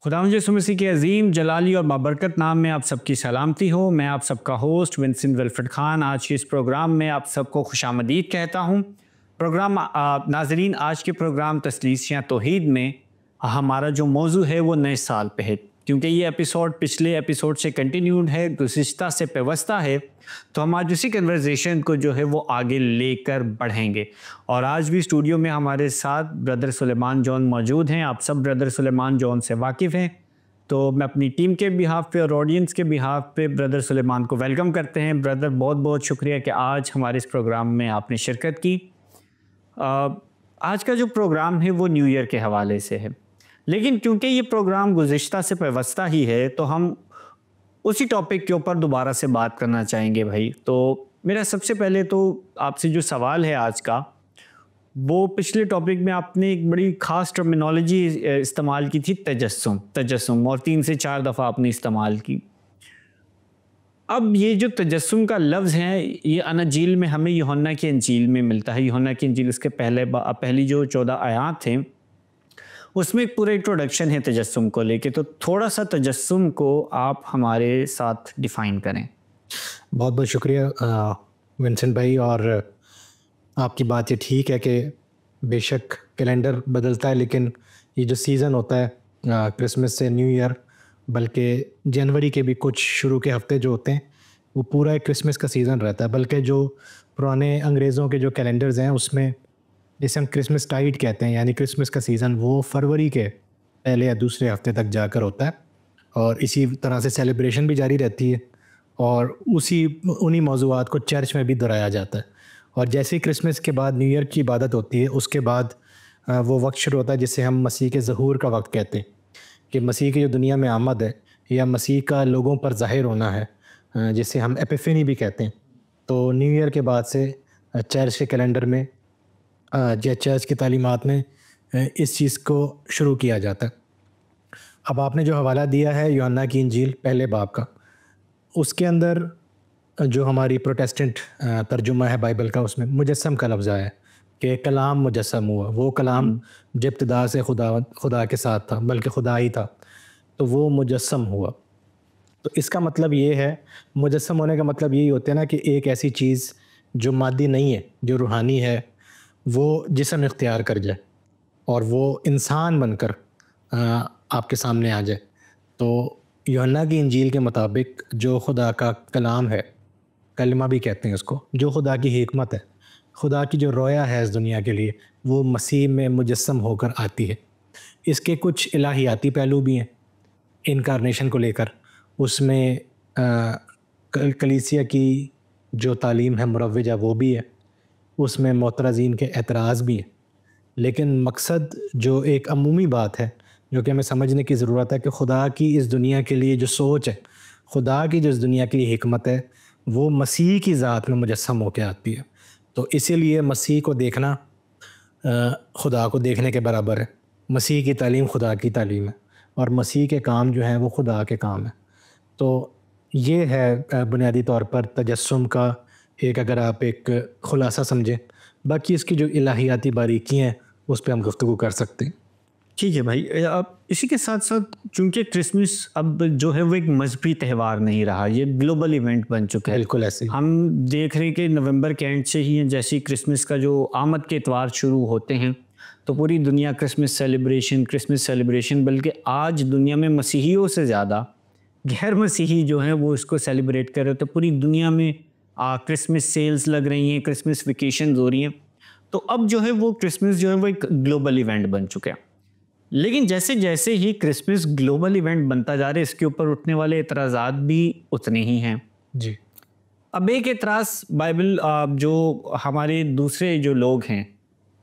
خدا یسوع مسیح کے عظیم جلالی اور بابرکت نام میں آپ سب کی سلامتی ہو۔ میں آپ سب کا ہوسٹ ونسنٹ ولفرڈ خان آج کے اس پروگرام میں آپ سب کو خوش آمدید کہتا ہوں۔ ناظرین، آج کے پروگرام تثلیثیہ توحید میں ہمارا جو موضوع ہے وہ نئے سال پہ ہے، کیونکہ یہ ایپیسوڈ پچھلے ایپیسوڈ سے کنٹینیوڈ ہے، گزشتہ سے پیوستہ ہے، تو ہم آج اسی کنورزیشن کو جو ہے وہ آگے لے کر بڑھیں گے۔ اور آج بھی اسٹوڈیو میں ہمارے ساتھ بردر سلیمان جون موجود ہیں۔ آپ سب بردر سلیمان جون سے واقف ہیں، تو میں اپنی ٹیم کے بہاف پہ اور آڈینس کے بہاف پہ بردر سلیمان کو ویلکم کرتے ہیں۔ بردر، بہت بہت شکریہ کہ آج ہمارے اس پروگرام میں آپ نے شرکت کی۔ آج کا جو پروگرام ہے وہ نیو ایئر کے حوالے سے ہے، لیکن کیونکہ یہ پروگرام گزشتہ سے پیوستہ ہی ہے تو ہم اسی ٹاپک کے اوپر دوبارہ سے بات کرنا چاہیں گے بھائی۔ تو میرا سب سے پہلے تو آپ سے جو سوال ہے آج کا، وہ پچھلے ٹاپک میں آپ نے ایک بڑی خاص ٹرمینالوجی استعمال کی تھی، تجسم، اور 3 سے 4 دفعہ آپ نے استعمال کی۔ اب یہ جو تجسم کا لفظ ہے یہ انجیل میں ہمیں یوحنا کی انجیل میں ملتا ہے۔ یوحنا کی انجیل اس کے پہلی جو 14 آیات ہیں اس میں ایک پورا انٹروڈکشن ہے تجسم کو لے کے، تو تھوڑا سا تجسم کو آپ ہمارے ساتھ ڈیفائن کریں۔ بہت بہت شکریہ ونسنٹ بھائی، اور آپ کی بات یہ ٹھیک ہے کہ بے شک کیلنڈر بدلتا ہے، لیکن یہ جو سیزن ہوتا ہے کرسمس سے نیو ایئر، بلکہ جنوری کے بھی کچھ شروع کے ہفتے جو ہوتے ہیں وہ پورا ایک کرسمس کا سیزن رہتا ہے۔ بلکہ جو پرانے انگریزوں کے جو کیلنڈرز ہیں اس میں جسے ہم کرسمس ٹائڈ کہتے ہیں، یعنی کرسمس کا سیزن وہ فروری کے پہلے یا دوسرے ہفتے تک جا کر ہوتا ہے، اور اسی طرح سے سیلیبریشن بھی جاری رہتی ہے، اور انہی موضوعات کو چرچ میں بھی دہرایا جاتا ہے۔ اور جیسے ہی کرسمس کے بعد نیو ایئر کی عبادت ہوتی ہے، اس کے بعد وہ وقت شروع ہوتا ہے جسے ہم مسیح کے ظہور کا وقت کہتے ہیں، کہ مسیح کی جو دنیا میں آمد ہے یا مسیح کا لوگوں پر ظاہر ہونا ہے، جسے ہم ایپیفینی بھی کہتے ہیں۔ تو نیو ایئر کے بعد سے چرچ کے کیلنڈر میں یا چرچ کی تعلیمات میں اس چیز کو شروع کیا جاتا ہے۔ اب آپ نے جو حوالہ دیا ہے یوحنا کی انجیل پہلے باب کا، اس کے اندر جو ہماری پروٹیسٹنٹ ترجمہ ہے بائبل کا، اس میں مجسم کا لفظ آیا ہے کہ کلام مجسم ہوا۔ وہ کلام جو ابتدا سے خدا کے ساتھ تھا، بلکہ خدا ہی تھا، تو وہ مجسم ہوا۔ تو اس کا مطلب یہ ہے، مجسم ہونے کا مطلب یہی ہوتا ہے نا کہ ایک ایسی چیز جو مادی نہیں ہے، جو روحانی ہے، وہ جسم اختیار کر جائے اور وہ انسان بن کر آپ کے سامنے آ جائے۔ تو یوحنا کی انجیل کے مطابق جو خدا کا کلام ہے، کلمہ بھی کہتے ہیں اس کو، جو خدا کی حکمت ہے، خدا کی جو رویا ہے اس دنیا کے لیے، وہ مسیح میں مجسم ہو کر آتی ہے۔ اس کے کچھ الہیاتی پہلو بھی ہیں انکارنیشن کو لے کر، اس میں کلیسیا کی جو تعلیم ہے مروجہ وہ بھی ہے، اس میں معترضین کے اعتراض بھی ہیں، لیکن مقصد جو ایک عمومی بات ہے جو کہ ہمیں سمجھنے کی ضرورت ہے کہ خدا کی اس دنیا کے لیے جو سوچ ہے، خدا کی جو اس دنیا کے لیے حکمت ہے، وہ مسیح کی ذات میں مجسم ہو کے آتی ہے۔ تو اسی لیے مسیح کو دیکھنا خدا کو دیکھنے کے برابر ہے۔ مسیح کی تعلیم خدا کی تعلیم ہے، اور مسیح کے کام جو ہیں وہ خدا کے کام ہیں۔ تو یہ ہے بنیادی طور پر تجسم کا ایک، اگر آپ ایک خلاصہ سمجھیں۔ باقی اس کی جو الہیاتی باریکیاں ہیں اس پہ ہم گفتگو کر سکتے ہیں۔ ٹھیک ہے بھائی۔ اب اسی کے ساتھ ساتھ چونکہ کرسمس اب جو ہے وہ ایک مذہبی تہوار نہیں رہا، یہ گلوبل ایونٹ بن چکا ہے۔ بالکل ایسے ہم دیکھ رہے ہیں کہ نومبر کے اینڈ سے ہی جیسے کرسمس کا جو آمد کے اتوار شروع ہوتے ہیں تو پوری دنیا کرسمس سیلیبریشن، بلکہ آج دنیا میں مسیحیوں سے زیادہ غیر مسیحی جو ہیں وہ اس کو سیلیبریٹ کر رہے ہیں۔ تو پوری دنیا میں کرسمس سیلز لگ رہی ہیں، کرسمس ویکیشنز ہو رہی ہیں۔ تو اب جو ہے وہ کرسمس جو ہے وہ ایک گلوبل ایونٹ بن چکا ہے۔ لیکن جیسے جیسے ہی کرسمس گلوبل ایونٹ بنتا جا رہا ہے، اس کے اوپر اٹھنے والے اعتراضات بھی اتنے ہی ہیں۔ جی، اب ایک اعتراض بائبل جو ہمارے دوسرے جو لوگ ہیں،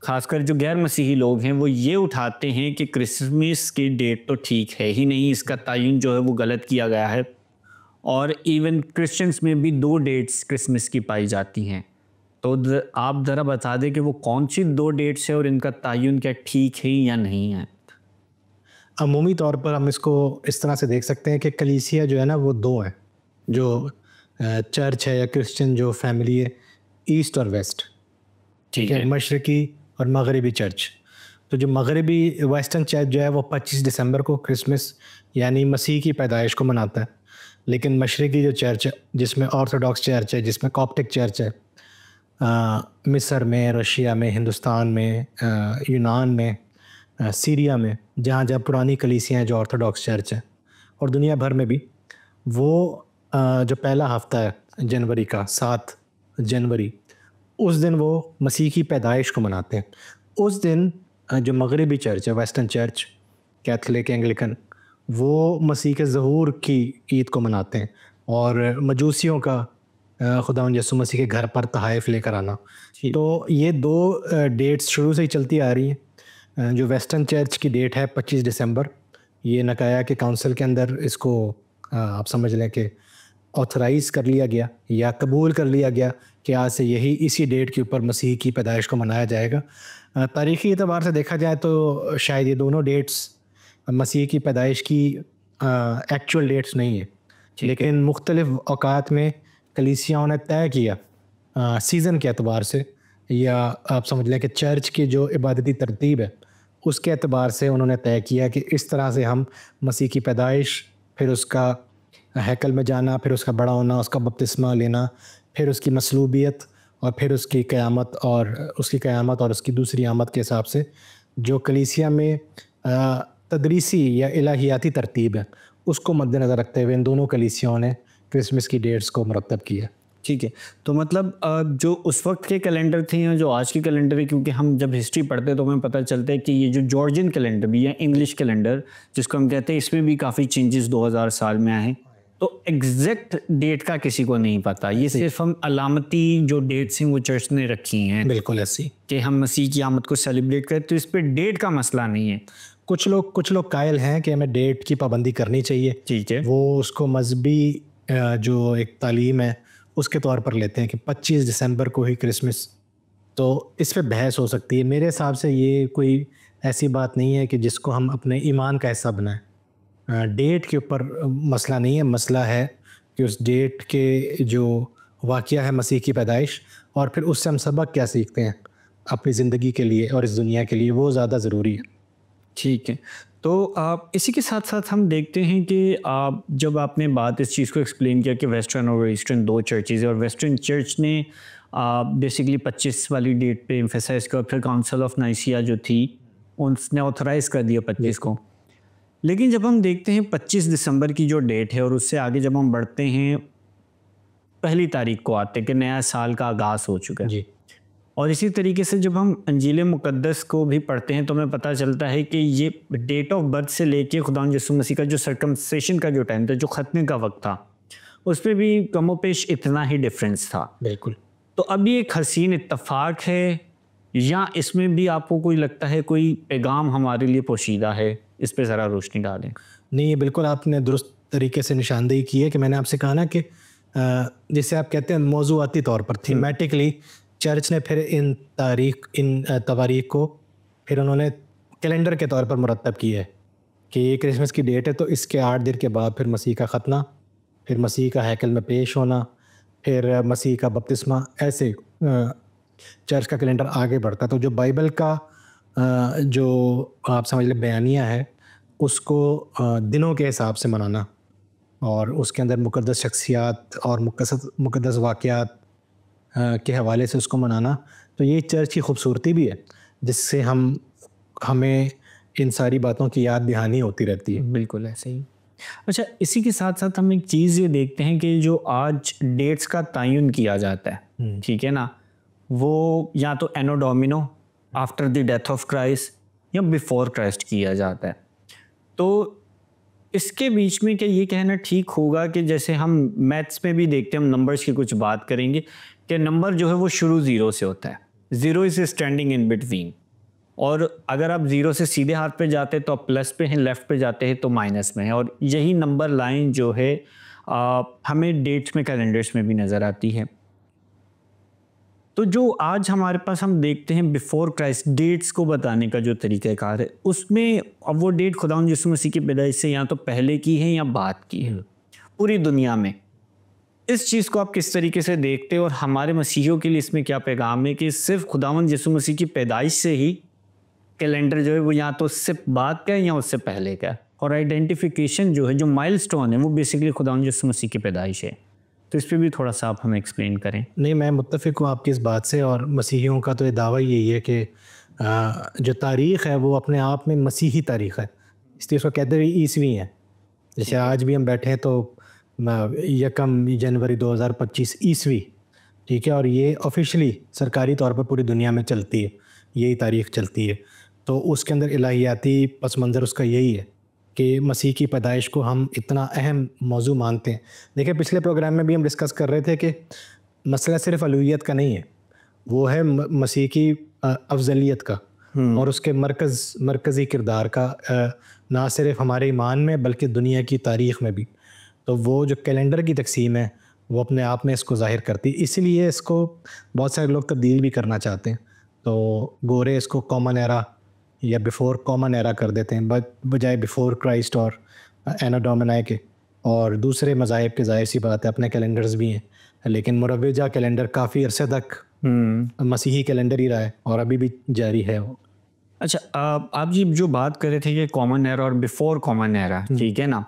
خاص کر جو غیر مسیحی لوگ ہیں، وہ یہ اٹھاتے ہیں کہ کرسمس کی ڈیٹ تو ٹھیک ہے ہی نہیں، اس کا تعین جو ہے وہ غلط کیا گیا ہے، اور ایون کرسچنس میں بھی 2 ڈیٹس کرسمس کی پائی جاتی ہیں۔ تو آپ ذرا بتا دیں کہ وہ کون سی 2 ڈیٹس ہیں اور ان کا تعین کیا ٹھیک ہے یا نہیں ہے؟ عمومی طور پر ہم اس کو اس طرح سے دیکھ سکتے ہیں کہ کلیسیا جو ہے نا وہ 2 ہیں، جو چرچ ہے یا کرسچن جو فیملی ہے، ایسٹ اور ویسٹ، ٹھیک ہے، مشرقی اور مغربی چرچ۔ تو جو مغربی ویسٹرن چرچ جو ہے وہ 25 دسمبر کو کرسمس یعنی مسیح کی پیدائش کو مناتا ہے، لیکن مشرقی جو چرچ ہے جس میں آرتھوڈاکس چرچ ہے، جس میں کاپٹک چرچ ہے، مصر میں، رشیا میں، ہندوستان میں، یونان میں، سیریا میں، جہاں جہاں پرانی کلیسیاں ہیں جو آرتھوڈاکس چرچ ہے، اور دنیا بھر میں بھی، وہ جو پہلا ہفتہ ہے جنوری کا 7 جنوری، اس دن وہ مسیح کی پیدائش کو مناتے ہیں۔ اس دن جو مغربی چرچ ہے، ویسٹرن چرچ، کیتھولک، اینگلیکن، وہ مسیح کے ظہور کی عید کو مناتے ہیں، اور مجوسیوں کا خداوند یسوع مسیح کے گھر پر تحائف لے کر آنا۔ تو یہ دو ڈیٹس شروع سے ہی چلتی آ رہی ہیں۔ جو ویسٹرن چرچ کی ڈیٹ ہے 25 دسمبر، یہ نکایا کہ کونسل کے اندر اس کو آپ سمجھ لیں کہ آتھرائز کر لیا گیا یا قبول کر لیا گیا کہ آج سے یہی اسی ڈیٹ کے اوپر مسیح کی پیدائش کو منایا جائے گا۔ تاریخی اعتبار سے دیکھا جائے تو شاید یہ دونوں ڈیٹس مسیح کی پیدائش کی ایکچوئل ڈیٹس نہیں ہیں، لیکن مختلف اوقات میں کلیسیاؤں نے طے کیا سیزن کے اعتبار سے، یا آپ سمجھ لیں کہ چرچ کی جو عبادتی ترتیب ہے اس کے اعتبار سے انہوں نے طے کیا کہ اس طرح سے ہم مسیح کی پیدائش، پھر اس کا ہیکل میں جانا، پھر اس کا بڑا ہونا، اس کا بپتسمہ لینا، پھر اس کی مصلوبیت، اور پھر اس کی قیامت اور اس کی دوسری آمد کے حساب سے جو کلیسیا میں تدریسی یا الہیاتی ترتیب ہے اس کو مد نظر رکھتے ہوئے ان دونوں کلیسیاؤں نے کرسمس کی ڈیٹس کو مرتب کیا۔ ٹھیک ہے، تو مطلب جو اس وقت کے کیلنڈر تھے یا جو آج کے کیلنڈر ہے، کیونکہ ہم جب ہسٹری پڑھتے ہیں تو ہمیں پتہ چلتا ہے کہ یہ جو جارجین کیلنڈر بھی ہے، انگلش کیلنڈر جس کو ہم کہتے ہیں، اس میں بھی کافی چینجز 2000 سال میں آئے ہیں۔ تو ایگزیکٹ ڈیٹ کا کسی کو نہیں پتہ، یہ صرف ہم علامتی جو ڈیٹس ہیں وہ چرچ نے رکھی ہیں، بالکل ایسی کہ ہم مسیح کی آمد کو سیلیبریٹ کریں، تو اس پہ ڈیٹ کا مسئلہ نہیں ہے۔ کچھ لوگ قائل ہیں کہ ہمیں ڈیٹ کی پابندی کرنی چاہیے، ٹھیک ہے، وہ اس کو مذہبی جو ایک تعلیم ہے اس کے طور پر لیتے ہیں کہ 25 دسمبر کو ہی کرسمس، تو اس پہ بحث ہو سکتی ہے۔ میرے حساب سے یہ کوئی ایسی بات نہیں ہے کہ جس کو ہم اپنے ایمان کا حصہ بنائیں۔ ڈیٹ کے اوپر مسئلہ نہیں ہے، مسئلہ ہے کہ اس ڈیٹ کے جو واقعہ ہے مسیح کی پیدائش، اور پھر اس سے ہم سبق کیا سیکھتے ہیں اپنی زندگی کے لیے اور اس دنیا کے لیے، وہ زیادہ ضروری ہے۔ ٹھیک ہے، تو اسی کے ساتھ ساتھ ہم دیکھتے ہیں کہ جب آپ نے بات اس چیز کو ایکسپلین کیا کہ ویسٹرن اور ایسٹرن دو چرچز ہیں، اور ویسٹرن چرچ نے بیسیکلی 25 والی ڈیٹ پہ ایمفیسائز کیا، پھر کاؤنسل آف نائسیا جو تھی اس نے آتھرائز کر دیا 25 کو۔ لیکن جب ہم دیکھتے ہیں 25 دسمبر کی جو ڈیٹ ہے، اور اس سے آگے جب ہم بڑھتے ہیں، پہلی تاریخ کو آتے ہیں کہ نیا سال کا آغاز ہو چکا ہے، جی، اور اسی طریقے سے جب ہم انجیل مقدس کو بھی پڑھتے ہیں تو ہمیں پتہ چلتا ہے کہ یہ ڈیٹ آف برتھ سے لے کے خداوند یسوع مسیح کا جو سرکمسیشن کا جو ٹائم تھا، جو ختنے کا وقت تھا، اس پہ بھی کم و بیش اتنا ہی ڈفرینس تھا۔ بالکل۔ تو اب یہ ایک حسین اتفاق ہے، یا اس میں بھی آپ کو کوئی لگتا ہے کوئی پیغام ہمارے لیے پوشیدہ ہے؟ اس پہ ذرا روشنی ڈالیں۔ نہیں، بالکل آپ نے درست طریقے سے نشاندہی کی ہے کہ میں نے آپ سے کہا نا کہ جسے آپ کہتے ہیں موضوعاتی طور پر تھیمیٹکلی چرچ نے پھر ان تواریخ کو پھر انہوں نے کیلنڈر کے طور پر مرتب کی ہے کہ یہ کرسمس کی ڈیٹ ہے، تو اس کے 8 دن کے بعد پھر مسیح کا ختنہ، پھر مسیح کا ہیکل میں پیش ہونا، پھر مسیح کا بپتسمہ، ایسے چرچ کا کیلنڈر آگے بڑھتا۔ تو جو بائبل کا جو آپ سمجھ لیں بیانیہ ہے، اس کو دنوں کے حساب سے منانا، اور اس کے اندر مقدس شخصیات اور مقدس واقعات کے حوالے سے اس کو منانا، تو یہ چرچ کی خوبصورتی بھی ہے، جس سے ہمیں ان ساری باتوں کی یاد دہانی ہوتی رہتی ہے۔ بالکل ایسے ہی۔ اچھا، اسی کے ساتھ ساتھ ہم ایک چیز یہ دیکھتے ہیں کہ جو آج ڈیٹس کا تعین کیا جاتا ہے، ٹھیک ہے نا، وہ یا تو اینو domino, after the death of Christ, یا بیفور کرائسٹ کیا جاتا ہے۔ تو اس کے بیچ میں کیا یہ کہنا ٹھیک ہوگا کہ جیسے ہم میتھس میں بھی دیکھتے ہیں، ہم نمبرز کی کچھ بات کریں گے کہ نمبر جو ہے وہ شروع 0 سے ہوتا ہے، 0 از اسٹینڈنگ ان بٹوین، اور اگر آپ 0 سے سیدھے ہاتھ پہ جاتے تو آپ پلس پہ ہیں، لیفٹ پہ جاتے ہیں تو مائنس میں ہیں، اور یہی نمبر لائن جو ہے ہمیں ڈیٹس میں، کیلنڈرز میں بھی نظر آتی ہے۔ تو جو آج ہمارے پاس ہم دیکھتے ہیں بیفور کرائسٹ ڈیٹس کو بتانے کا جو طریقہ کار ہے، اس میں اب وہ ڈیٹ خداوند یسوع مسیح کی پیدائش سے یا تو پہلے کی ہے یا بعد کی ہے پوری دنیا میں۔ اس چیز کو آپ کس طریقے سے دیکھتے ہیں، اور ہمارے مسیحیوں کے لیے اس میں کیا پیغام ہے کہ صرف خداوند یسوع مسیح کی پیدائش سے ہی کیلنڈر جو ہے وہ یا تو اس سے بعد کا ہے یا اس سے پہلے کا ہے. اور آئیڈینٹیفیکیشن جو ہے, جو مائل سٹون ہے, وہ بیسکلی خدا یسوع مسیح کی پیدائش ہے. تو اس پہ بھی تھوڑا سا آپ ہمیں ایکسپلین کریں. نہیں, میں متفق ہوں آپ کی اس بات سے, اور مسیحیوں کا تو یہ دعویٰ یہی ہے کہ جو تاریخ ہے وہ اپنے آپ میں مسیحی تاریخ ہے, اس لیے اس کو کہتے ہیں عیسوی ہیں. جیسے آج بھی ہم بیٹھے ہیں تو 1 جنوری 2025 عیسوی, ٹھیک ہے, اور یہ آفیشلی سرکاری طور پر پوری دنیا میں چلتی ہے, یہی تاریخ چلتی ہے. تو اس کے اندر الہیاتی پس منظر اس کا یہی ہے کہ مسیح کی پیدائش کو ہم اتنا اہم موضوع مانتے ہیں. دیکھیں پچھلے پروگرام میں بھی ہم ڈسکس کر رہے تھے کہ مسئلہ صرف الوہیت کا نہیں ہے, وہ ہے مسیح کی افضلیت کا اور اس کے مرکزی کردار کا, نہ صرف ہمارے ایمان میں بلکہ دنیا کی تاریخ میں بھی. تو وہ جو کیلنڈر کی تقسیم ہے وہ اپنے آپ میں اس کو ظاہر کرتی ہے. اسی لیے اس کو بہت سارے لوگ تبدیل بھی کرنا چاہتے ہیں. تو گورے اس کو کامن ایرا یا بیفور کامن ایرا کر دیتے ہیں بجائے بیفور کرائسٹ اور اینو ڈومینائی کے. اور دوسرے مذاہب کے ظاہر سی بات ہے اپنے کیلنڈرز بھی ہیں, لیکن مروجہ کیلنڈر کافی عرصے تک مسیحی کیلنڈر ہی رہا ہے اور ابھی بھی جاری ہے وہ. اچھا, آپ جی جو بات کر رہے تھے کہ کامن ایرا اور بیفور کامن ایرا, ٹھیک ہے نا,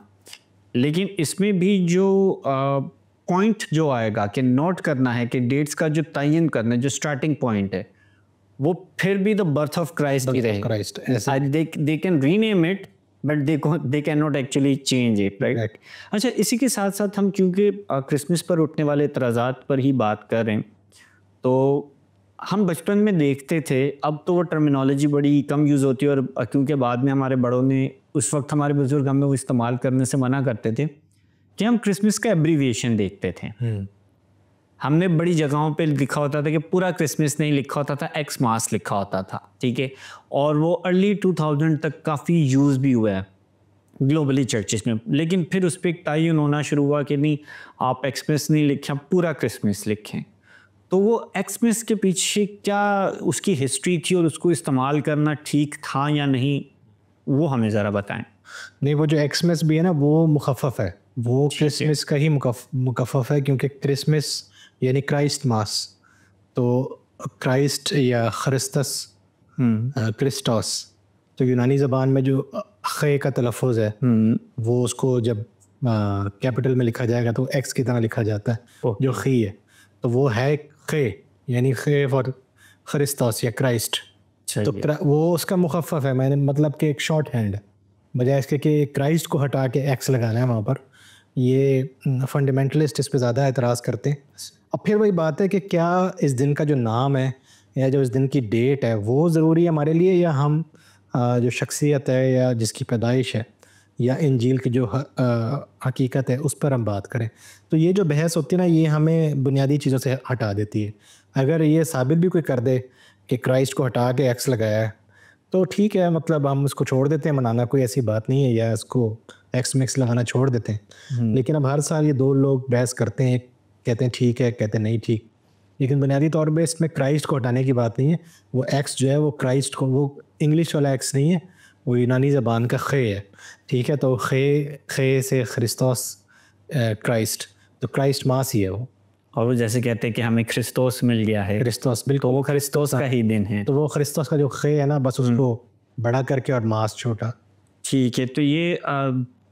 لیکن اس میں بھی جو پوائنٹ جو آئے گا کہ نوٹ کرنا ہے کہ ڈیٹس کا جو تعین کرنا ہے, جو اسٹارٹنگ پوائنٹ ہے وہ پھر بھی دا برتھ آف کرائسٹ ہی رہے گا. They can rename it but they can not actually change it, right. اچھا, اسی کے ساتھ ساتھ ہم کیونکہ کرسمس پر اٹھنے والے اعتراضات پر ہی بات کر رہے ہیں, تو ہم بچپن میں دیکھتے تھے, اب تو وہ ٹرمینالوجی بڑی کم یوز ہوتی ہے, اور کیونکہ بعد میں ہمارے بڑوں نے, اس وقت ہمارے بزرگ ہمیں وہ استعمال کرنے سے منع کرتے تھے, کہ ہم کرسمس کا ایبریویشن دیکھتے تھے. ہم نے بڑی جگہوں پہ لکھا ہوتا تھا کہ پورا کرسمس نہیں لکھا ہوتا تھا, ایکس ماس لکھا ہوتا تھا, ٹھیک ہے, اور وہ ارلی 2000 تک کافی یوز بھی ہوا ہے گلوبلی چرچز میں. لیکن پھر اس پہ ایک تعین ہونا شروع ہوا کہ نہیں, آپ ایکسمس نہیں لکھیں, پورا کرسمس لکھیں. تو وہ ایکسمس کے پیچھے کیا اس کی ہسٹری تھی اور اس کو استعمال کرنا ٹھیک تھا یا نہیں, وہ ہمیں ذرا بتائیں. نہیں, وہ جو ایکسمس بھی ہے نا وہ مخفف ہے, وہ کرسمس کا ہی مخفف ہے, کیونکہ کرسمس یعنی کرائسٹ ماس. تو کرائسٹ یا خرستس, کرسٹوس, تو یونانی زبان میں جو خے کا تلفظ ہے وہ اس کو جب کیپٹل میں لکھا جائے گا تو ایکس کی طرح لکھا جاتا ہے, جو خی ہے. تو وہ ہے خے, یعنی خے فار خرستوس یا کرائسٹ. تو وہ اس کا مخفف ہے, میں نے مطلب کہ ایک شارٹ ہینڈ ہے, بجائے اس کے کہ کرائسٹ کو ہٹا کے ایکس لگانا ہے وہاں پر. یہ فنڈامنٹلسٹ اس پہ زیادہ اعتراض کرتے ہیں. اب پھر وہی بات ہے کہ کیا اس دن کا جو نام ہے یا جو اس دن کی ڈیٹ ہے وہ ضروری ہے ہمارے لیے, یا ہم جو شخصیت ہے یا جس کی پیدائش ہے یا انجیل کی جو حقیقت ہے اس پر ہم بات کریں. تو یہ جو بحث ہوتی ہے نا, یہ ہمیں بنیادی چیزوں سے ہٹا دیتی ہے. اگر یہ ثابت بھی کوئی کر دے کہ کرائسٹ کو ہٹا کے ایکس لگایا ہے تو ٹھیک ہے, مطلب ہم اس کو چھوڑ دیتے ہیں منانا, کوئی ایسی بات نہیں ہے, یا اس کو ایکس میکس لگانا چھوڑ دیتے ہیں. لیکن اب ہر سال یہ دو لوگ بحث کرتے ہیں, کہتے ہیں ٹھیک ہے, کہتے ہیں نہیں ٹھیک. لیکن بنیادی طور پہ اس میں کرائسٹ کو ہٹانے کی بات نہیں ہے. وہ ایکس جو ہے وہ کرائسٹ کو, وہ انگلش والا ایکس نہیں ہے, وہ یونانی زبان کا خے ہے, ٹھیک ہے. تو خے سے خرستوس کرائسٹ, تو کرائسٹ ماس ہی ہے وہ. اور وہ جیسے کہتے ہیں کہ ہمیں خرستوس مل گیا ہے, کرسٹوس, بالکل تو وہ خرستوس کا ہی دن ہے. تو وہ خرستوس کا جو خے ہے نا, بس اس کو بڑا کر کے اور ماس چھوٹا. ٹھیک ہے. تو یہ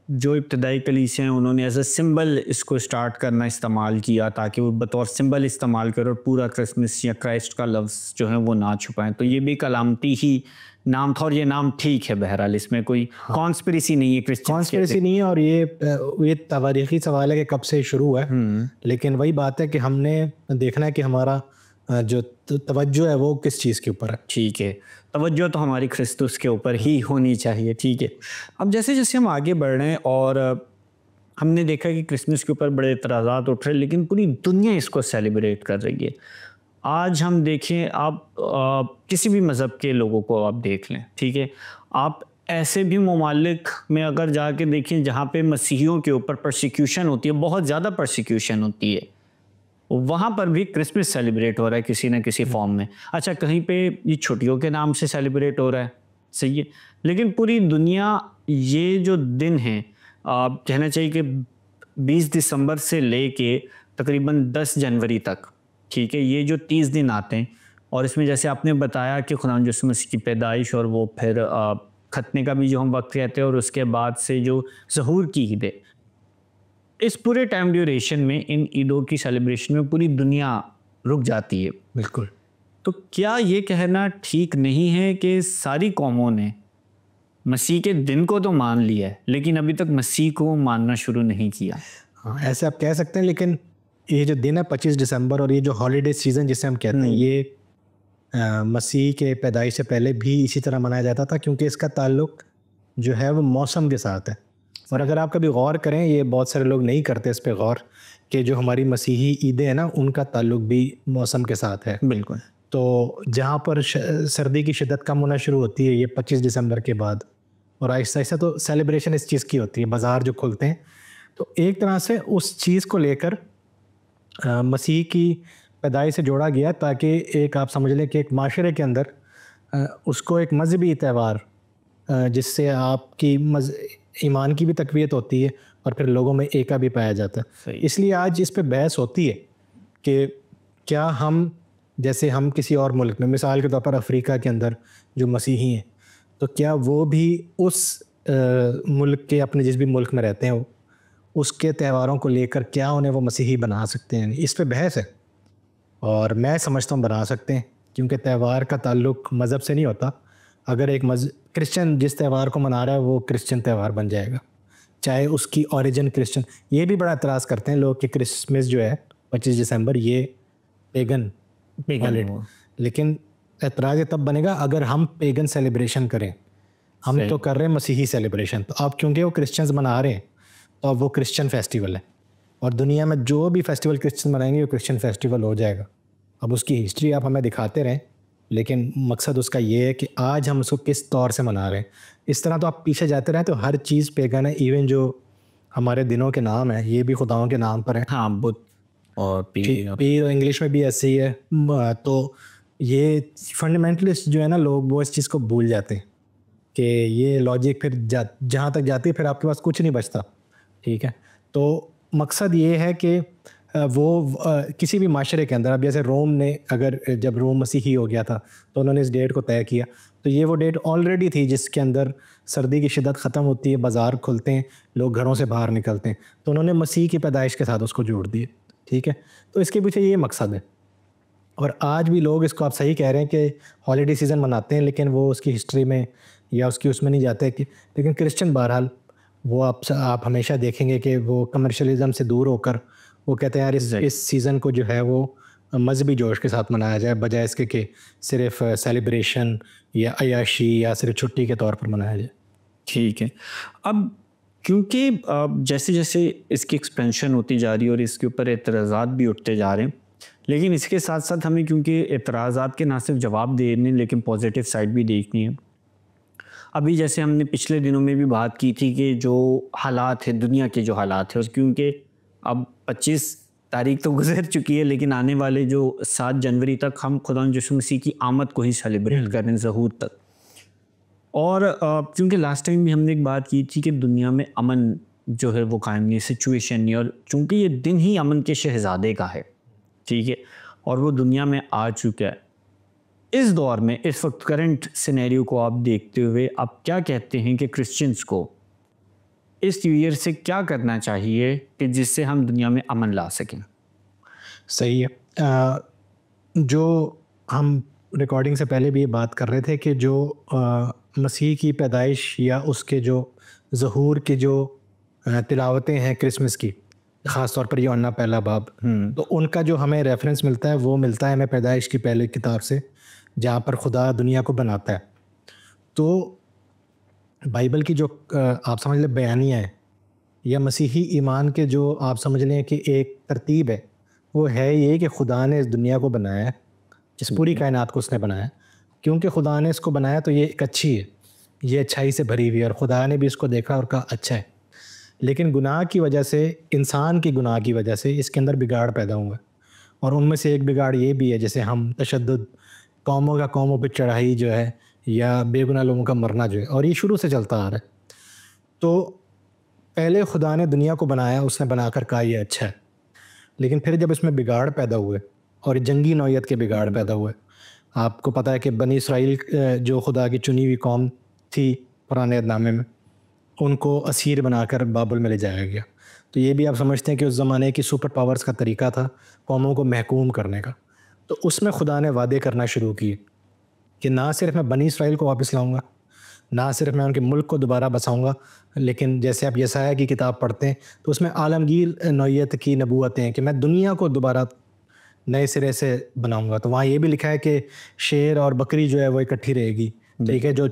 جو ابتدائی کلیسیاں ہیں انہوں نے ایز اے سمبل اس کو اسٹارٹ کرنا استعمال کیا, تاکہ وہ بطور سمبل استعمال کرے اور پورا کرسمس یا کرائسٹ کا لفظ جو ہے وہ نہ چھپائیں. تو یہ بھی ایک علامتی ہی نام تھا, اور یہ نام ٹھیک ہے. بہرحال اس میں کوئی کانسپریسی نہیں ہے, کانسپریسی نہیں ہے. اور یہ تاریخی سوال ہے کہ کب سے شروع ہے, لیکن وہی بات ہے کہ ہم نے دیکھنا ہے کہ ہمارا جو توجہ ہے وہ کس چیز کے اوپر ہے. ٹھیک ہے, توجہ تو ہماری کرسٹوس کے اوپر ہی ہونی چاہیے. ٹھیک ہے. اب جیسے جیسے ہم آگے بڑھ رہے ہیں اور ہم نے دیکھا کہ کرسمس کے اوپر بڑے اعتراضات اٹھ رہے ہیں, لیکن پوری دنیا اس کو سیلیبریٹ کر رہی ہے. آج ہم دیکھیں, آپ کسی بھی مذہب کے لوگوں کو آپ دیکھ لیں, ٹھیک ہے, آپ ایسے بھی ممالک میں اگر جا کے دیکھیں جہاں پہ مسیحیوں کے اوپر پرسیکیوشن ہوتی ہے, بہت زیادہ پرسیکیوشن ہوتی ہے, وہاں پر بھی کرسمس سیلیبریٹ ہو رہا ہے کسی نہ کسی فارم میں. اچھا, کہیں پہ یہ چھٹیوں کے نام سے سیلیبریٹ ہو رہا ہے, صحیح ہے, لیکن پوری دنیا یہ جو دن ہیں, کہنا چاہیے کہ 20 دسمبر سے لے کے تقریباً 10 جنوری تک, ٹھیک ہے, یہ جو 30 دن آتے ہیں اور اس میں جیسے آپ نے بتایا کہ خدا یسوع مسیح کی پیدائش اور وہ پھر ختنے کا بھی جو ہم وقت کہتے ہیں اور اس کے بعد سے جو ظہور کی عید ہے، اس پورے ٹائم ڈیوریشن میں ان عیدوں کی سیلیبریشن میں پوری دنیا رک جاتی ہے. بالکل. تو کیا یہ کہنا ٹھیک نہیں ہے کہ ساری قوموں نے مسیح کے دن کو تو مان لیا ہے لیکن ابھی تک مسیح کو ماننا شروع نہیں کیا؟ ہاں ایسے آپ کہہ سکتے ہیں، لیکن یہ جو دن ہے 25 دسمبر اور یہ جو ہالیڈے سیزن جسے ہم کہتے ہیں، یہ مسیح کے پیدائش سے پہلے بھی اسی طرح منایا جاتا تھا، کیونکہ اس کا تعلق جو ہے وہ موسم کے ساتھ ہے. اور اگر آپ کبھی غور کریں، یہ بہت سارے لوگ نہیں کرتے اس پہ غور، کہ جو ہماری مسیحی عیدیں ہیں نا ان کا تعلق بھی موسم کے ساتھ ہے. بالکل. تو جہاں پر سردی کی شدت کم ہونا شروع ہوتی ہے یہ 25 دسمبر کے بعد، اور آہستہ آہستہ تو سیلیبریشن اس چیز کی ہوتی ہے، بازار جو کھلتے ہیں، تو ایک طرح سے اس چیز کو لے کر مسیح کی پیدائش سے جوڑا گیا تاکہ ایک آپ سمجھ لیں کہ ایک معاشرے کے اندر اس کو ایک مذہبی تہوار جس سے آپ کی ایمان کی بھی تقویت ہوتی ہے اور پھر لوگوں میں ایکا بھی پایا جاتا ہے. اس لیے آج اس پہ بحث ہوتی ہے کہ کیا ہم جیسے ہم کسی اور ملک میں، مثال کے طور پر افریقہ کے اندر جو مسیحی ہیں، تو کیا وہ بھی اس ملک کے اپنے جس بھی ملک میں رہتے ہیں اس کے تہواروں کو لے کر کیا انہیں وہ مسیحی بنا سکتے ہیں؟ اس پہ بحث ہے اور میں سمجھتا ہوں بنا سکتے ہیں، کیونکہ تہوار کا تعلق مذہب سے نہیں ہوتا. اگر ایک کرسچن جس تہوار کو منا رہا ہے وہ کرسچن تہوار بن جائے گا، چاہے اس کی اوریجن کرسچن. یہ بھی بڑا اعتراض کرتے ہیں لوگ کہ کرسمس جو ہے 25 دسمبر یہ پیگن ہالیڈے، لیکن اعتراض یہ تب بنے گا اگر ہم پیگن سیلیبریشن کریں. ہم تو کر رہے ہیں مسیحی سیلیبریشن، تو اب کیونکہ وہ کرسچنز منا رہے ہیں تو اب وہ کرسچن فیسٹیول ہے، اور دنیا میں جو بھی فیسٹیول کرسچن منائیں گے وہ کرسچن فیسٹیول ہو جائے گا. اب اس کی ہسٹری آپ ہمیں دکھاتے رہیں، لیکن مقصد اس کا یہ ہے کہ آج ہم اس کو کس طور سے منا رہے ہیں. اس طرح تو آپ پیچھے جاتے رہیں تو ہر چیز پیگن ہے. ایون جو ہمارے دنوں کے نام ہیں یہ بھی خداؤں کے نام پر ہیں. ہاں، بدھ اور پیر انگلش میں بھی ایسے ہی ہے. تو یہ فنڈامنٹلسٹ جو ہے نا لوگ وہ اس چیز کو بھول جاتے ہیں کہ یہ لاجک پھر جہاں تک جاتی ہے پھر آپ کے پاس کچھ نہیں بچتا. ٹھیک ہے، تو مقصد یہ ہے کہ وہ کسی بھی معاشرے کے اندر، اب جیسے روم نے اگر جب روم مسیحی ہو گیا تھا تو انہوں نے اس ڈیٹ کو طے کیا، تو یہ وہ ڈیٹ آلریڈی تھی جس کے اندر سردی کی شدت ختم ہوتی ہے، بازار کھلتے ہیں، لوگ گھروں سے باہر نکلتے ہیں، تو انہوں نے مسیح کی پیدائش کے ساتھ اس کو جوڑ دیا. ٹھیک ہے، تو اس کے پیچھے یہ مقصد ہے. اور آج بھی لوگ اس کو آپ صحیح کہہ رہے ہیں کہ ہالیڈے سیزن مناتے ہیں، لیکن وہ اس کی ہسٹری میں یا اس کی اس میں نہیں جاتے کہ لیکن کرسچن بہرحال وہ آپ ہمیشہ دیکھیں گے کہ وہ کمرشلزم سے دور ہو کر وہ کہتے ہیں یار اس سیزن کو جو ہے وہ مذہبی جوش کے ساتھ منایا جائے، بجائے اس کے کہ صرف سیلیبریشن یا عیاشی یا صرف چھٹی کے طور پر منایا جائے. ٹھیک ہے، اب کیونکہ جیسے جیسے اس کی ایکسپینشن ہوتی جا رہی ہے اور اس کے اوپر اعتراضات بھی اٹھتے جا رہے ہیں، لیکن اس کے ساتھ ساتھ ہمیں کیونکہ اعتراضات کے نہ صرف جواب دینے لیکن پازیٹیو سائڈ بھی دیکھنی ہے. ابھی جیسے ہم نے پچھلے دنوں میں بھی بات کی تھی کہ جو حالات ہیں، دنیا کے جو حالات ہیں، کیونکہ اب 25 تاریخ تو گزر چکی ہے لیکن آنے والے جو 7 جنوری تک ہم خدا یسوع مسیح کی آمد کو ہی سیلیبریٹ کر رہے ہیں، ظہور تک. اور کیونکہ لاسٹ ٹائم بھی ہم نے ایک بات کی تھی کہ دنیا میں امن جو ہے وہ قائم نہیں، سچویشن نہیں، اور چونکہ یہ دن ہی امن کے شہزادے کا ہے، ٹھیک ہے، اور وہ دنیا میں آ چکا ہے. اس دور میں، اس وقت کرنٹ سینیریو کو آپ دیکھتے ہوئے آپ کیا کہتے ہیں کہ کرسچنس کو اس نیو ایئر سے کیا کرنا چاہیے کہ جس سے ہم دنیا میں امن لا سکیں؟ صحیح ہے. جو ہم ریکارڈنگ سے پہلے بھی یہ بات کر رہے تھے کہ جو مسیح کی پیدائش یا اس کے جو ظہور کی جو تلاوتیں ہیں کرسمس کی، خاص طور پر یوحنا پہلا باب، تو ان کا جو ہمیں ریفرنس ملتا ہے وہ ملتا ہے ہمیں پیدائش کی پہلی کتاب سے، جہاں پر خدا دنیا کو بناتا ہے. تو بائبل کی جو آپ سمجھ لیں بیانیہ ہے یا مسیحی ایمان کے جو آپ سمجھ لیں کہ ایک ترتیب ہے، وہ ہے یہ کہ خدا نے اس دنیا کو بنایا ہے، اس پوری کائنات کو اس نے بنایا. کیونکہ خدا نے اس کو بنایا تو یہ ایک اچھی ہے، یہ اچھائی سے بھری ہوئی ہے، اور خدا نے بھی اس کو دیکھا اور کہا اچھا ہے. لیکن گناہ کی وجہ سے، انسان کی گناہ کی وجہ سے اس کے اندر بگاڑ پیدا ہوا ہے. اور ان میں سے ایک بگاڑ یہ بھی ہے جیسے ہم تشدد، قوموں کا قوموں پہ چڑھائی جو ہے، یا بے گناہ لوگوں کا مرنا جو ہے، اور یہ شروع سے چلتا آ رہا ہے. تو پہلے خدا نے دنیا کو بنایا، اس نے بنا کر کہا یہ اچھا ہے. لیکن پھر جب اس میں بگاڑ پیدا ہوئے اور جنگی نوعیت کے بگاڑ پیدا ہوئے، آپ کو پتہ ہے کہ بنی اسرائیل جو خدا کی چنی ہوئی قوم تھی پرانے عہد نامے میں، ان کو اسیر بنا کر بابل میں لے جایا گیا. تو یہ بھی آپ سمجھتے ہیں کہ اس زمانے کی سپر پاورز کا طریقہ تھا قوموں کو محکوم کرنے کا. تو اس میں خدا نے وعدے کرنا شروع کیے کہ نہ صرف میں بنی اسرائیل کو واپس لاؤں گا، نہ صرف میں ان کے ملک کو دوبارہ بساؤں گا، لیکن جیسے آپ یسایہ کی کتاب پڑھتے ہیں تو اس میں عالمگیر نوعیت کی نبوتیں ہیں کہ میں دنیا کو دوبارہ نئے سرے سے بناؤں گا. تو وہاں یہ بھی لکھا ہے کہ شیر اور بکری جو ہے وہ اکٹھی رہے گی. ٹھیک ہے، جو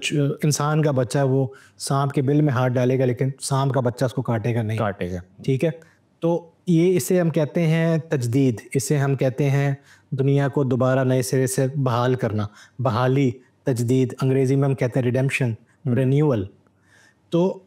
انسان کا بچہ ہے وہ سانپ کے بل میں ہاتھ ڈالے گا لیکن سانپ کا بچہ اس کو کاٹے گا نہیں. ٹھیک ہے، تو یہ اسے ہم کہتے ہیں تجدید، اسے ہم کہتے ہیں دنیا کو دوبارہ نئے سرے سے بحال کرنا، بحالی، تجدید. انگریزی میں ہم کہتے ہیں ریڈیمپشن، رینیول. تو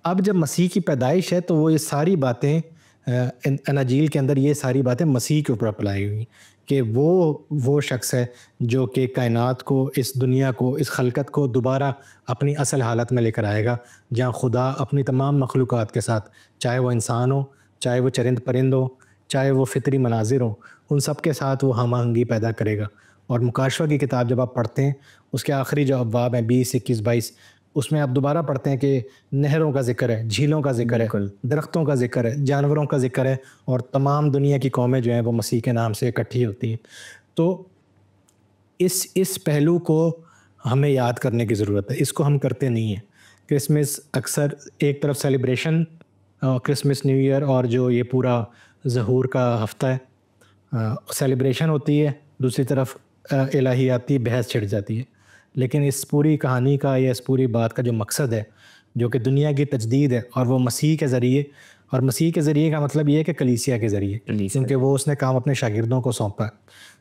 اب جب مسیح کی پیدائش ہے تو وہ یہ ساری باتیں اناجیل کے اندر، یہ ساری باتیں مسیح کے اوپر اپلائی ہوئی کہ وہ شخص ہے جو کہ کائنات کو، اس دنیا کو، اس خلقت کو دوبارہ اپنی اصل حالت میں لے کر آئے گا، جہاں خدا اپنی تمام مخلوقات کے ساتھ، چاہے وہ انسان ہو، چاہے وہ چرند پرند ہو، چاہے وہ فطری مناظر ہوں، ان سب کے ساتھ وہ ہم آہنگی پیدا کرے گا. اور مکاشفہ کی کتاب جب آپ پڑھتے ہیں اس کے آخری جو ابواب ہیں 20، 21، 22، اس میں آپ دوبارہ پڑھتے ہیں کہ نہروں کا ذکر ہے، جھیلوں کا ذکر ہے، درختوں کا ذکر ہے، جانوروں کا ذکر ہے، اور تمام دنیا کی قومیں جو ہیں وہ مسیح کے نام سے اکٹھی ہوتی ہیں. تو اس پہلو کو ہمیں یاد کرنے کی ضرورت ہے، اس کو ہم کرتے نہیں ہیں. کرسمس اکثر ایک طرف سیلیبریشن، کرسمس نیو ایئر اور جو یہ پورا ظہور کا ہفتہ ہے سیلیبریشن ہوتی ہے، دوسری طرف الہیاتی بحث چھڑ جاتی ہے. لیکن اس پوری کہانی کا یا اس پوری بات کا جو مقصد ہے جو کہ دنیا کی تجدید ہے، اور وہ مسیح کے ذریعے، اور مسیح کے ذریعے کا مطلب یہ ہے کہ کلیسیا کے ذریعے، کیونکہ وہ اس نے کام اپنے شاگردوں کو سونپا ہے.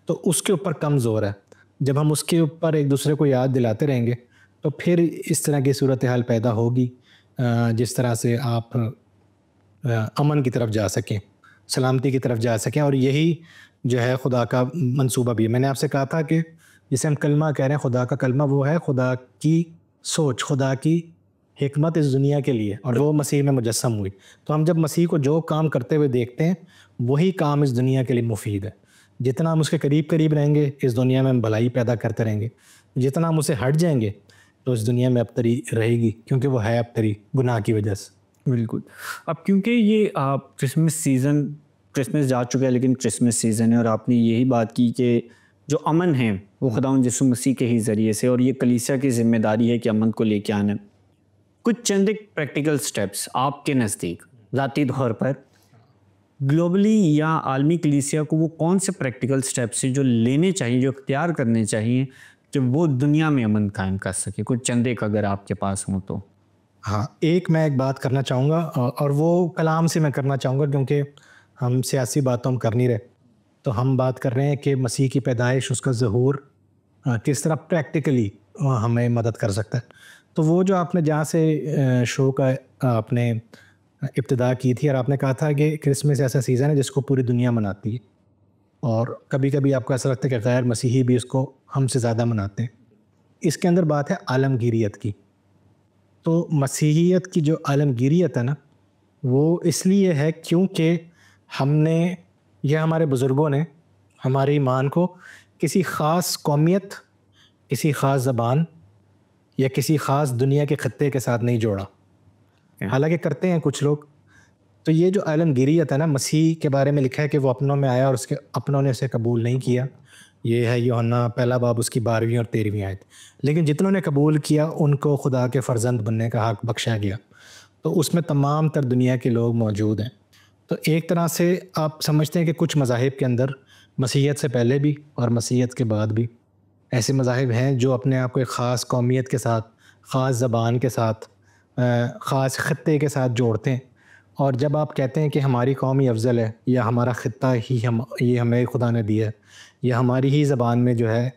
تو اس کے اوپر کم زور ہے. جب ہم اس کے اوپر ایک دوسرے کو یاد دلاتے رہیں گے تو پھر اس طرح کی صورتحال پیدا ہوگی جس طرح سے آپ امن کی طرف جا سکیں، سلامتی کی طرف جا سکیں. اور یہی جو ہے خدا کا منصوبہ بھی ہے. میں نے آپ سے کہا تھا کہ جسے ہم کلمہ کہہ رہے ہیں، خدا کا کلمہ وہ ہے خدا کی سوچ، خدا کی حکمت اس دنیا کے لیے، اور وہ مسیح میں مجسم ہوئی. تو ہم جب مسیح کو جو کام کرتے ہوئے دیکھتے ہیں وہی کام اس دنیا کے لیے مفید ہے. جتنا ہم اس کے قریب قریب رہیں گے اس دنیا میں ہم بھلائی پیدا کرتے رہیں گے، جتنا ہم اسے ہٹ جائیں گے تو اس دنیا میں ابتری رہے گی، کیونکہ وہ ہے ابتری گناہ کی وجہ سے. بالکل. اب کیونکہ یہ کرسمس سیزن، کرسمس جا چکا ہے لیکن کرسمس سیزن ہے، اور آپ نے یہی بات کی کہ جو امن ہے وہ خداوند یسوع مسیح کے ہی ذریعے سے، اور یہ کلیسیا کی ذمہ داری ہے کہ امن کو لے کے آنا. کچھ چند ایک پریکٹیکل سٹیپس آپ کے نزدیک ذاتی طور پر گلوبلی یا عالمی کلیسیا کو وہ کون سے پریکٹیکل سٹیپس ہیں جو لینے چاہیے، جو اختیار کرنے چاہیے کہ وہ دنیا میں امن قائم کر سکے؟ کچھ چند ایک اگر آپ کے پاس ہوں تو. ہاں، میں ایک بات کرنا چاہوں گا، اور وہ کلام سے میں کرنا چاہوں گا کیونکہ ہم سیاسی باتوں ہم کر نہیں رہے. تو ہم بات کر رہے ہیں کہ مسیح کی پیدائش، اس کا ظہور کس طرح پریکٹیکلی ہمیں مدد کر سکتا ہے. تو وہ جو آپ نے جہاں سے شو کا آپ نے ابتدا کی تھی، اور آپ نے کہا تھا کہ کرسمس ایسا سیزن ہے جس کو پوری دنیا مناتی ہے، اور کبھی کبھی آپ کو ایسا لگتا ہے کہ غیر مسیحی بھی اس کو ہم سے زیادہ مناتے ہیں. اس کے اندر بات ہے عالمگیریت کی. تو مسیحیت کی جو عالمگیریت ہے نا، وہ اس لیے ہے کیونکہ ہم نے یا ہمارے بزرگوں نے ہمارے ایمان کو کسی خاص قومیت، کسی خاص زبان یا کسی خاص دنیا کے خطے کے ساتھ نہیں جوڑا. حالانکہ کرتے ہیں کچھ لوگ. تو یہ جو عالمگیریت ہے نا، مسیح کے بارے میں لکھا ہے کہ وہ اپنوں میں آیا اور اس کے اپنوں نے اسے قبول نہیں کیا. یہ ہے یوحنا پہلا باب اس کی 12ویں اور 13ویں آیت. لیکن جتنوں نے قبول کیا ان کو خدا کے فرزند بننے کا حق بخشا گیا. تو اس میں تمام تر دنیا کے لوگ موجود ہیں. تو ایک طرح سے آپ سمجھتے ہیں کہ کچھ مذاہب کے اندر مسیحیت سے پہلے بھی اور مسیحیت کے بعد بھی ایسے مذاہب ہیں جو اپنے آپ کو ایک خاص قومیت کے ساتھ، خاص زبان کے ساتھ، خاص خطے کے ساتھ جوڑتے ہیں. اور جب آپ کہتے ہیں کہ ہماری قوم ہی افضل ہے، یا ہمارا خطہ ہی یہ ہمیں خدا نے دیا ہے، یا ہماری ہی زبان میں جو ہے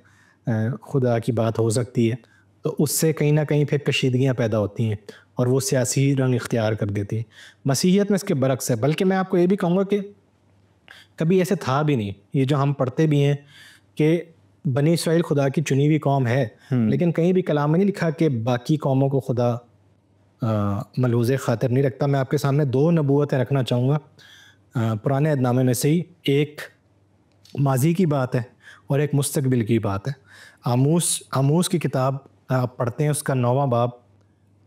خدا کی بات ہو سکتی ہے، تو اس سے کہیں نہ کہیں پھر کشیدگیاں پیدا ہوتی ہیں اور وہ سیاسی رنگ اختیار کر دیتی ہیں. مسیحیت میں اس کے برعکس ہے. بلکہ میں آپ کو یہ بھی کہوں گا کہ کبھی ایسے تھا بھی نہیں. یہ جو ہم پڑھتے بھی ہیں کہ بنی اسرائیل خدا کی چنی ہوئی قوم ہے، لیکن کہیں بھی کلام میں نہیں لکھا کہ باقی قوموں کو خدا ملحوظ خاطر نہیں رکھتا. میں آپ کے سامنے 2 نبوتیں رکھنا چاہوں گا پرانے عہد نامے میں سے ہی. ایک ماضی کی بات ہے اور ایک مستقبل کی بات ہے. آموس کی کتاب آپ پڑھتے ہیں، اس کا 9واں باب،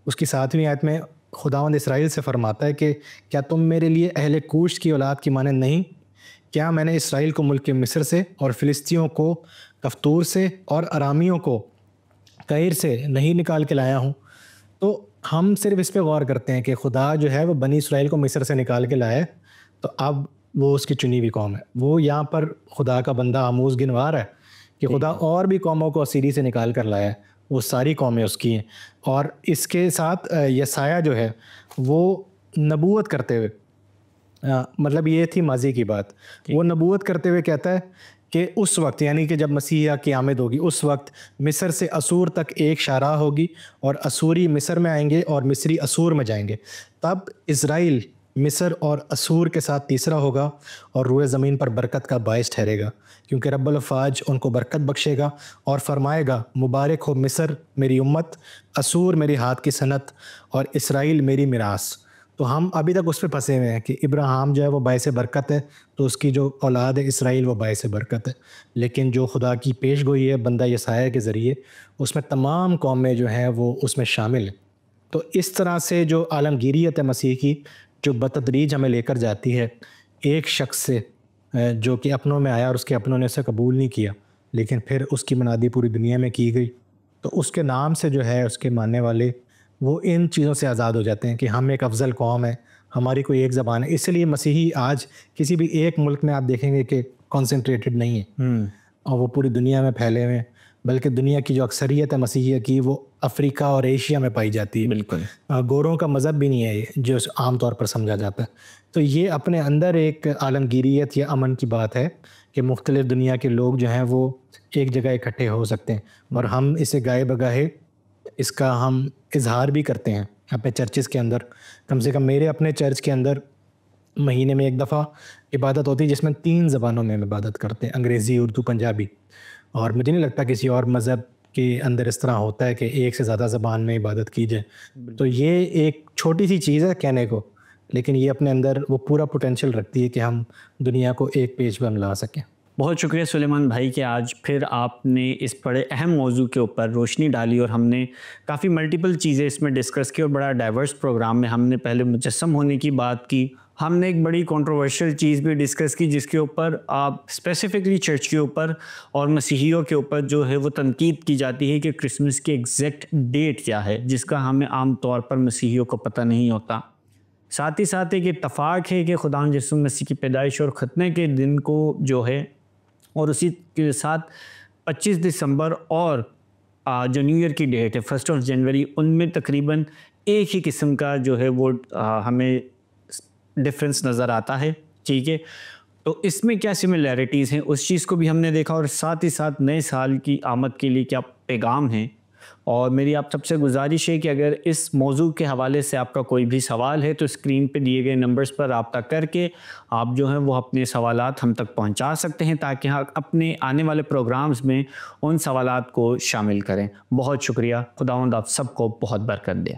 اس کی 7ویں آیت میں خداوند اسرائیل سے فرماتا ہے کہ کیا تم میرے لیے اہل کوش کی اولاد کی مانند نہیں؟ کیا میں نے اسرائیل کو ملک مصر سے اور فلسطینیوں کو کفتور سے اور ارامیوں کو کیر سے نہیں نکال کے لایا ہوں؟ تو ہم صرف اس پہ غور کرتے ہیں کہ خدا جو ہے وہ بنی اسرائیل کو مصر سے نکال کے لایا، تو اب وہ اس کی چنی ہوئی قوم ہے. وہ یہاں پر خدا کا بندہ آموز گنوا رہا ہے کہ خدا اور بھی قوموں کو اسیری سے نکال کر لایا ہے، وہ ساری قومیں اس کی ہیں. اور اس کے ساتھ یسایہ جو ہے وہ نبوت کرتے ہوئے، مطلب یہ تھی ماضی کی بات، وہ نبوت کرتے ہوئے کہتا ہے کہ اس وقت، یعنی کہ جب مسیح کی آمد ہوگی، اس وقت مصر سے اسور تک ایک شاہراہ ہوگی اور اسوری مصر میں آئیں گے اور مصری اسور میں جائیں گے. تب اسرائیل مصر اور اسور کے ساتھ تیسرا ہوگا اور روئے زمین پر برکت کا باعث ٹھہرے گا، کیونکہ رب الافواج ان کو برکت بخشے گا اور فرمائے گا مبارک ہو مصر میری امت، اسور میری ہاتھ کی صنعت اور اسرائیل میری میراث. تو ہم ابھی تک اس پہ پھنسے ہوئے ہیں کہ ابراہیم جو ہے وہ باعث برکت ہے، تو اس کی جو اولاد ہے اسرائیل وہ باعث برکت ہے. لیکن جو خدا کی پیش گوئی ہے بندہ یسایہ کے ذریعے، اس میں تمام قومیں جو ہیں وہ اس میں شامل ہیں. تو اس طرح سے جو عالمگیریت ہے مسیح کی، جو بتدریج ہمیں لے کر جاتی ہے ایک شخص سے جو کہ اپنوں میں آیا اور اس کے اپنوں نے اسے قبول نہیں کیا، لیکن پھر اس کی منادی پوری دنیا میں کی گئی، تو اس کے نام سے جو ہے اس کے ماننے والے وہ ان چیزوں سے آزاد ہو جاتے ہیں کہ ہم ایک افضل قوم ہے، ہماری کوئی ایک زبان ہے. اس لیے مسیحی آج کسی بھی ایک ملک میں آپ دیکھیں گے کہ کانسنٹریٹڈ نہیں ہے اور وہ پوری دنیا میں پھیلے ہوئے ہیں، بلکہ دنیا کی جو اکثریت ہے مسیحیہ کی وہ افریقہ اور ایشیا میں پائی جاتی ہے. بالکل گوروں کا مذہب بھی نہیں ہے یہ، جو عام طور پر سمجھا جاتا ہے. تو یہ اپنے اندر ایک عالمگیریت یا امن کی بات ہے کہ مختلف دنیا کے لوگ جو ہیں وہ ایک جگہ اکٹھے ہو سکتے ہیں، اور ہم اسے گاہے بگاہے اس کا ہم اظہار بھی کرتے ہیں اپنے چرچز کے اندر. کم سے کم میرے اپنے چرچ کے اندر مہینے میں ایک دفعہ عبادت ہوتی ہے جس میں 3 زبانوں میں ہم عبادت کرتے ہیں، انگریزی، اردو، پنجابی. اور مجھے نہیں لگتا کسی اور مذہب کے اندر اس طرح ہوتا ہے کہ ایک سے زیادہ زبان میں عبادت کی جائے. تو یہ ایک چھوٹی سی چیز ہے کہنے کو، لیکن یہ اپنے اندر وہ پورا پوٹینشیل رکھتی ہے کہ ہم دنیا کو ایک پیج پر ملا سکیں. بہت شکریہ سلیمان بھائی کہ آج پھر آپ نے اس بڑے اہم موضوع کے اوپر روشنی ڈالی، اور ہم نے کافی ملٹیپل چیزیں اس میں ڈسکس کی، اور بڑا ڈائیورس پروگرام میں ہم نے پہلے مجسم ہونے کی بات کی، ہم نے ایک بڑی کنٹروورشل چیز بھی ڈسکس کی جس کے اوپر آپ اسپیسیفکلی چرچ کے اوپر اور مسیحیوں کے اوپر جو ہے وہ تنقید کی جاتی ہے کہ کرسمس کی ایگزیکٹ ڈیٹ کیا ہے، جس کا ہمیں عام طور پر مسیحیوں کو پتہ نہیں ہوتا. ساتھ ہی ساتھ ایک اتفاق ہے کہ خدا یسوع مسیح کی پیدائش اور ختنے کے دن کو جو ہے، اور اسی کے ساتھ 25 دسمبر اور جو نیو ایئر کی ڈیٹ ہے 1 جنوری، ان میں تقریباً ایک ہی قسم کا جو ہے وہ ہمیں ڈفرینس نظر آتا ہے. ٹھیک ہے، تو اس میں کیا سملیرٹیز ہیں اس چیز کو بھی ہم نے دیکھا، اور ساتھ ہی ساتھ نئے سال کی آمد کے لیے کیا پیغام ہیں. اور میری آپ سب سے گزارش ہے کہ اگر اس موضوع کے حوالے سے آپ کا کوئی بھی سوال ہے تو اسکرین پہ دیے گئے نمبرز پر رابطہ کر کے آپ جو ہیں وہ اپنے سوالات ہم تک پہنچا سکتے ہیں، تاکہ ہم اپنے آنے والے پروگرامز میں ان سوالات کو شامل کریں. بہت شکریہ. خداوند آپ سب کو بہت برکت دے.